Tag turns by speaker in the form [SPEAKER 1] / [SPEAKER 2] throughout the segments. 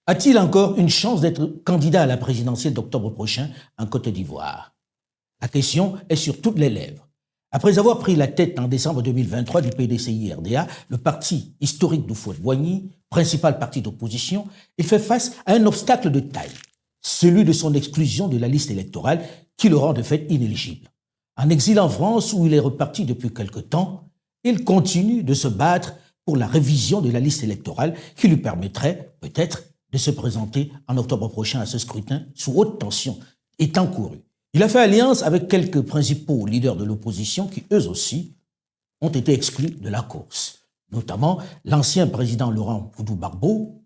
[SPEAKER 1] A-t-il encore une chance d'être candidat à la présidentielle d'octobre prochain en Côte d'Ivoire? La question est sur toutes les lèvres. Après avoir pris la tête en décembre 2023 du PDCI-RDA, le parti historique d'Houphouët-Boigny, principal parti d'opposition, il fait face à un obstacle de taille, celui de son exclusion de la liste électorale qui le rend de fait inéligible. En exil en France, où il est reparti depuis quelque temps, il continue de se battre pour la révision de la liste électorale qui lui permettrait, peut-être, de se présenter en octobre prochain à ce scrutin sous haute tension étant couru. Il a fait alliance avec quelques principaux leaders de l'opposition qui, eux aussi, ont été exclus de la course, notamment l'ancien président Laurent Boudou-Barbeau,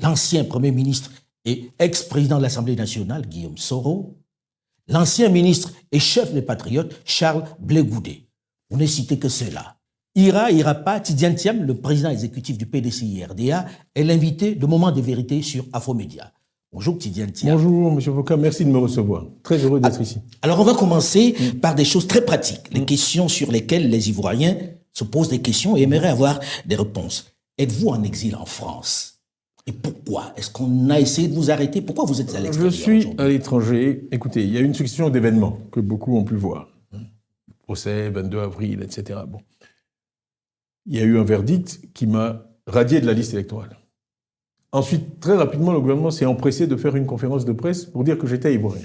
[SPEAKER 1] l'ancien Premier ministre et ex-président de l'Assemblée nationale Guillaume Soro, l'ancien ministre et chef des Patriotes Charles Blé Goudé. Pour ne citer que cela. Ira pas, Tidiane Thiam, le président exécutif du PDCI-RDA, est l'invité de Moment de vérité sur Afromédia. Bonjour Tidiane Thiam.
[SPEAKER 2] Bonjour M. Foucault, merci de me recevoir. Très heureux d'être ici.
[SPEAKER 1] Alors on va commencer par des choses très pratiques, les questions sur lesquelles les Ivoiriens se posent des questions et aimeraient avoir des réponses. Êtes-vous en exil en France? Et pourquoi? Est-ce qu'on a essayé de vous arrêter? Pourquoi vous êtes à l'extérieur?
[SPEAKER 2] Je suis à l'étranger. Écoutez, il y a une succession d'événements que beaucoup ont pu voir. Procès, 22 avril, etc. Bon. Il y a eu un verdict qui m'a radié de la liste électorale. Ensuite, très rapidement, le gouvernement s'est empressé de faire une conférence de presse pour dire que j'étais ivoirien.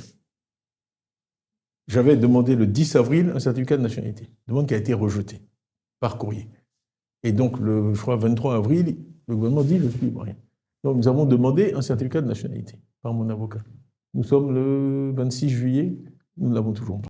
[SPEAKER 2] J'avais demandé le 10 avril un certificat de nationalité, demande qui a été rejetée par courrier. Et donc, je crois, 23 avril, le gouvernement dit « je suis ivoirien ». Donc, nous avons demandé un certificat de nationalité par mon avocat. Nous sommes le 26 juillet, nous ne l'avons toujours pas.